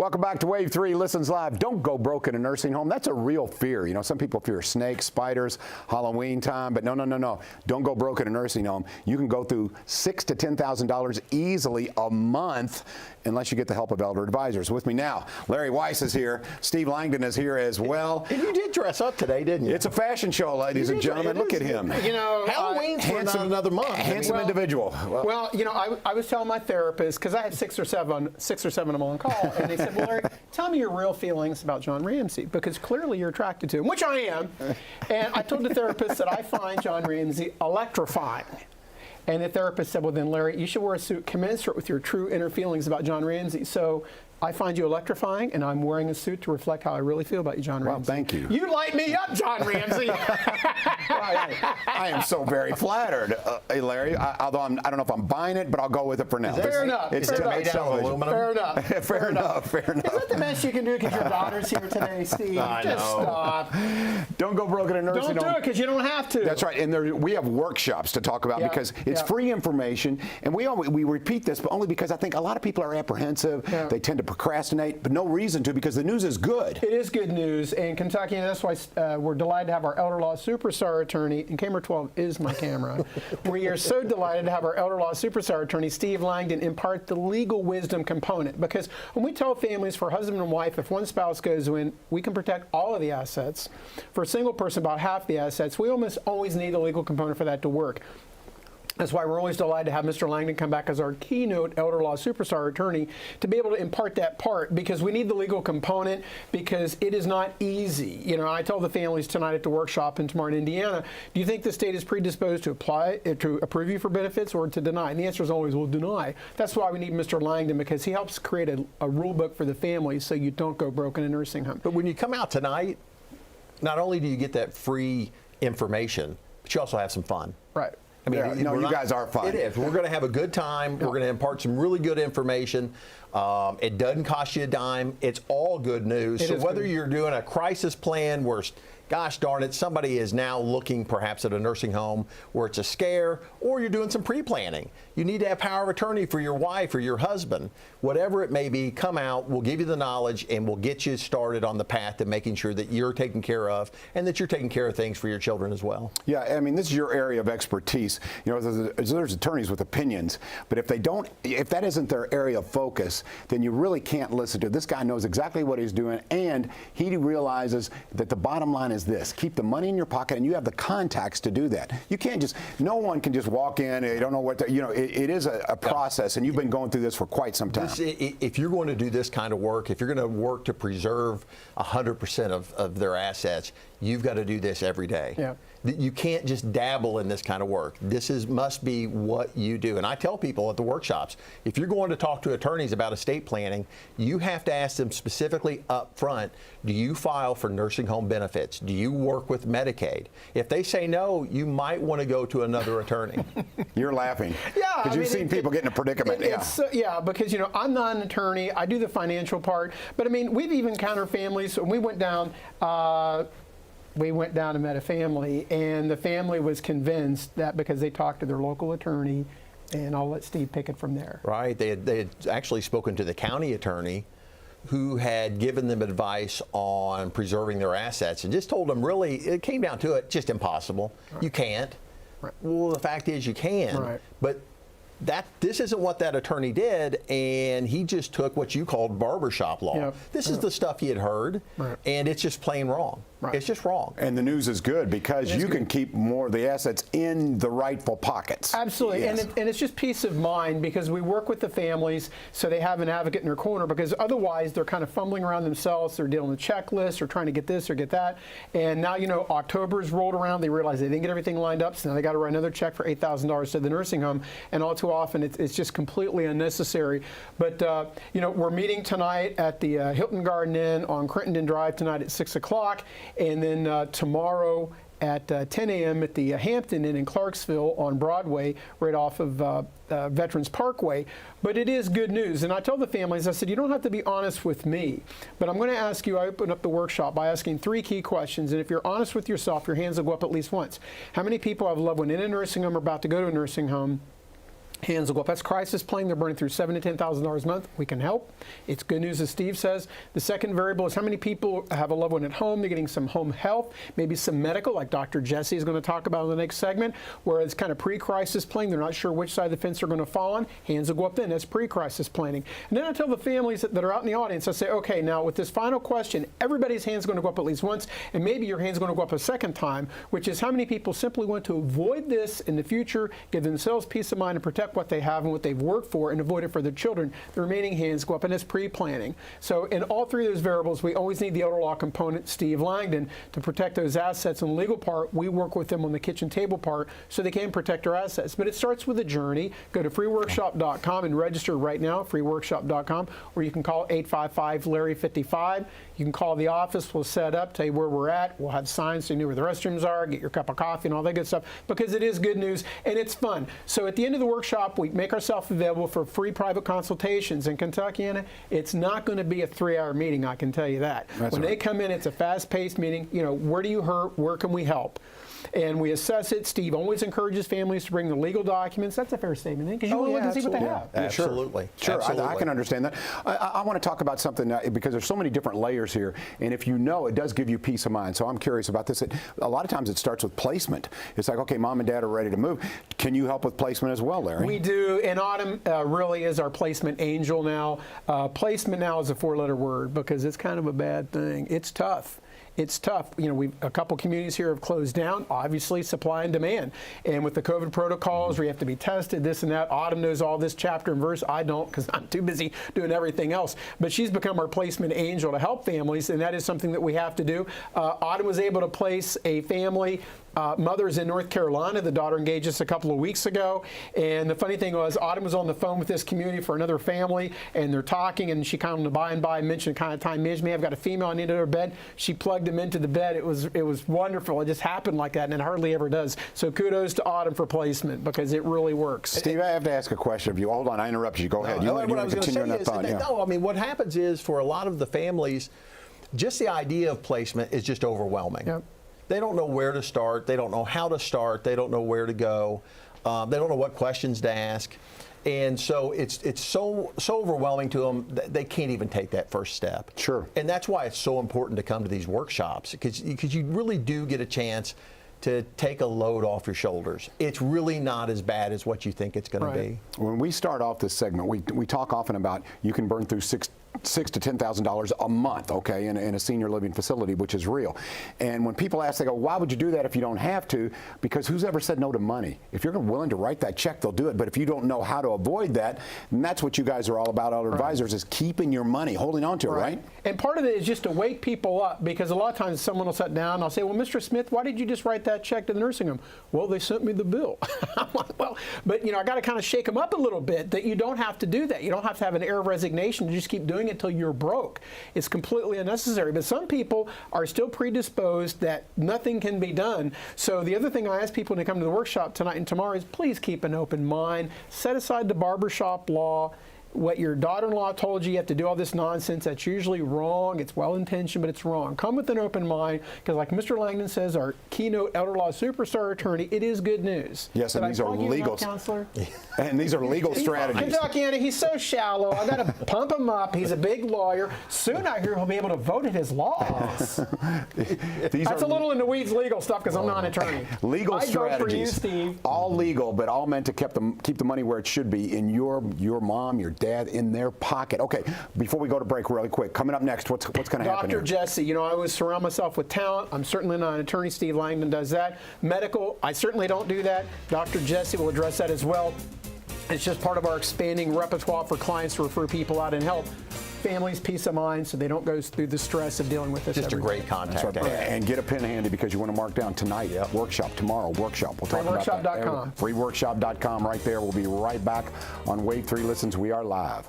Welcome back to Wave 3 Listens Live. Don't go broke in a nursing home. That's a real fear. You know, some people fear snakes, spiders, Halloween time, but no. Don't go broke in a nursing home. You can go through $6,000 to $10,000 easily a month unless you get the help of elder advisors. With me now, Larry Weiss is here. Steve Langdon is here as well. And you did dress up today, didn't you? It's a fashion show, ladies and gentlemen. Look at him. You know, Halloween's for not another month. Handsome individual. Well, you know, I was telling my therapist, because I had six or seven of them on call, and they said, well, Larry, tell me your real feelings about John Ramsey, because clearly you're attracted to him, which I am. And I told the therapist that I find John Ramsey electrifying. And the therapist said, well, then, Larry, you should wear a suit commensurate with your true inner feelings about John Ramsey. So I find you electrifying, and I'm wearing a suit to reflect how I really feel about you, John Ramsey. Well, thank you. You light me up, John Ramsey. I am so very flattered, Larry. Although I don't know if I'm buying it, but I'll go with it for now. Fair enough. It's Fair television. enough. Fair enough. Is that the best you can do because your daughter's here today, Steve? I Just know. stop. Don't go broke in a nursing home. Don't do it because you don't have to. That's right, and we have workshops to talk about because it's free information, and we repeat this, but only because I think a lot of people are apprehensive. They tend to procrastinate, but no reason to, because the news is good. It is good news in Kentucky, and that's why we're delighted to have our elder law superstar attorney, and camera 12 is my camera. We are so delighted to have our elder law superstar attorney, Steve Langdon, impart the legal wisdom component, because when we tell families for husband and wife, if one spouse goes in, we can protect all of the assets. For a single person, about half the assets. We almost always need a legal component for that to work. That's why we're always delighted to have Mr. Langdon come back as our keynote elder law superstar attorney to be able to impart that part, because we need the legal component, because it is not easy. You know, I told the families tonight at the workshop and tomorrow in Indiana, do you think the state is predisposed to to approve you for benefits or to deny? And the answer is always, well, deny. That's why we need Mr. Langdon, because he helps create a rule book for the family so you don't go broke in a nursing home. But when you come out tonight, not only do you get that free information, but you also have some fun. Right. I mean, you guys are fun. It is. We're going to have a good time. We're going to impart some really good information. It doesn't cost you a dime. It's all good news. So whether you're doing a crisis plan where, gosh darn it, somebody is now looking perhaps at a nursing home where it's a scare, or you're doing some pre-planning. You need to have power of attorney for your wife or your husband. Whatever it may be, come out, we'll give you the knowledge, and we'll get you started on the path to making sure that you're taken care of and that you're taking care of things for your children as well. Yeah, I mean, this is your area of expertise. You know, there's attorneys with opinions, but if that isn't their area of focus, then you really can't listen to it. This guy knows exactly what he's doing, and he realizes that the bottom line is this: keep the money in your pocket, and you have the contacts to do that. You can't no one can just walk in, you don't know what to, you know, it is a process, and you've been going through this for quite some time. If you're going to do this kind of work, if you're going to work to preserve 100% of their assets, you've got to do this every day. Yeah. You can't just dabble in this kind of work. This must be what you do. And I tell people at the workshops, if you're going to talk to attorneys about estate planning, you have to ask them specifically up front, do you file for nursing home benefits? Do you work with Medicaid? If they say no, you might want to go to another attorney. You're laughing. Yeah. Because you've seen people get in a predicament. Yeah, because, you know, I'm not an attorney. I do the financial part. But, I mean, we've even encountered families. When we went down and met a family, and the family was convinced that because they talked to their local attorney, and I'll let Steve pick it from there. Right. They had actually spoken to the county attorney who had given them advice on preserving their assets and just told them, really, it came down to it, just impossible. Right. You can't. Right. Well, the fact is you can. Right. But this isn't what that attorney did, and he just took what you called barbershop law. Yep. This is the stuff he had heard, and it's just plain wrong. Right. It's just wrong. And the news is good because you can keep more of the assets in the rightful pockets. Absolutely. Yes. And it's just peace of mind, because we work with the families so they have an advocate in their corner, because otherwise they're kind of fumbling around themselves. They're dealing with checklists or trying to get this or get that. And now, you know, October's rolled around. They realize they didn't get everything lined up, so now they got to write another check for $8,000 to the nursing home. And all too often it's just completely unnecessary. But, you know, we're meeting tonight at the Hilton Garden Inn on Crittenden Drive tonight at 6 o'clock. And then tomorrow at 10 a.m. at the Hampton Inn in Clarksville on Broadway, right off of Veterans Parkway. But it is good news. And I told the families, I said, you don't have to be honest with me, but I'm going to ask you, I open up the workshop by asking 3 key questions. And if you're honest with yourself, your hands will go up at least once. How many people have a loved one in a nursing home or about to go to a nursing home? Hands will go up. That's crisis planning. They're burning through $7,000 to $10,000 a month. We can help. It's good news, as Steve says. The second variable is how many people have a loved one at home. They're getting some home health, maybe some medical, like Dr. Jesse is going to talk about in the next segment, where it's kind of pre-crisis planning. They're not sure which side of the fence they're going to fall on. Hands will go up then. That's pre-crisis planning. And then I tell the families that are out in the audience, I say, okay, now with this final question, everybody's hand's going to go up at least once, and maybe your hand's going to go up a second time, which is how many people simply want to avoid this in the future, give themselves peace of mind, and protect what they have and what they've worked for and avoid it for their children. The remaining hands go up, and it's pre-planning. So in all three of those variables, we always need the elder law component, Steve Langdon, to protect those assets. On the legal part, we work with them on the kitchen table part so they can protect our assets. But it starts with a journey. Go to freeworkshop.com and register right now, freeworkshop.com, or you can call 855-LARRY-55. You can call the office. We'll set up, tell you where we're at. We'll have signs so you know where the restrooms are, get your cup of coffee and all that good stuff, because it is good news and it's fun. So at the end of the workshop, we make ourselves available for free private consultations. In Kentuckiana, it's not going to be a 3-hour meeting, I can tell you that. When they come in, it's a fast-paced meeting. You know, where do you hurt? Where can we help? And we assess it. Steve always encourages families to bring the legal documents. That's a fair statement, because you want to look and see what they have. Absolutely. Sure, Absolutely. I can understand that. I want to talk about something because there's so many different layers here, and if you know, it does give you peace of mind. So I'm curious about this. A lot of times it starts with placement. It's like, okay, mom and dad are ready to move. Can you help with placement as well, Larry? We do, and Autumn really is our placement angel now. Placement now is a 4-letter word because it's kind of a bad thing. It's tough. It's tough. You know, a couple communities here have closed down, obviously supply and demand. And with the COVID protocols where you have to be tested, this and that, Autumn knows all this chapter and verse. I don't, because I'm too busy doing everything else. But she's become our placement angel to help families, and that is something that we have to do. Autumn was able to place a family. Mother's in North Carolina. The daughter engaged us a couple of weeks ago. And the funny thing was, Autumn was on the phone with this community for another family, and they're talking, and she kind of by and by mentioned kind of time management. I've got a female on the end of her bed. She plugged him into the bed. It was wonderful. It just happened like that, and it hardly ever does. So kudos to Autumn for placement, because it really works. Steve, I have to ask a question of you. Hold on, I interrupted you. Go ahead. No, what I was going to say is, thought, I mean, what happens is for a lot of the families, just the idea of placement is just overwhelming. Yep. They don't know where to start. They don't know how to start. They don't know where to go. They don't know what questions to ask. And so it's so overwhelming to them that they can't even take that first step. Sure. And that's why it's so important to come to these workshops, because you really do get a chance to take a load off your shoulders. It's really not as bad as what you think it's going to be. When we start off this segment, we talk often about you can burn through $6,000 to $10,000 a month, okay, in a senior living facility, which is real. And when people ask, they go, why would you do that if you don't have to? Because who's ever said no to money? If you're willing to write that check, they'll do it. But if you don't know how to avoid that, and that's what you guys are all about, Elder Advisors, is keeping your money, holding on to it, right? And part of it is just to wake people up, because a lot of times someone will sit down and I'll say, well, Mr. Smith, why did you just write that check to the nursing home? Well, they sent me the bill. I'm like, well, but you know, I got to kind of shake them up a little bit that you don't have to do that. You don't have to have an air of resignation to just keep doing it until you're broke. It's completely unnecessary. But some people are still predisposed that nothing can be done. So the other thing I ask people when they come to the workshop tonight and tomorrow is please keep an open mind. Set aside the barbershop law. What your daughter-in-law told you have to do all this nonsense, that's usually wrong. It's well-intentioned, but it's wrong. Come with an open mind, because like Mr. Langdon says, our keynote elder law superstar attorney, it is good news. Yes, and these are legal, counselor. And these are legal strategies. Kentuckiana, he's so shallow. I got to pump him up. He's a big lawyer. Soon I hear he'll be able to vote at his law office. That's a little in the weeds legal stuff, because I'm not an attorney. Legal strategies. Vote for you, Steve. All legal, but all meant to keep the money where it should be, in your mom, your dad, in their pocket. Okay, before we go to break really quick, coming up next, what's going to happen here? Dr. Jesse, you know, I always surround myself with talent. I'm certainly not an attorney. Steve Langdon does that. Medical, I certainly don't do that. Dr. Jesse will address that as well. It's just part of our expanding repertoire for clients to refer people out and help families peace of mind so they don't go through the stress of dealing with this. Just a great contact. And get a pen handy, because you want to mark down tonight, workshop, tomorrow, workshop. We'll talk about that. Freeworkshop.com. Freeworkshop.com right there. We'll be right back on Wave 3 Listens. We are live.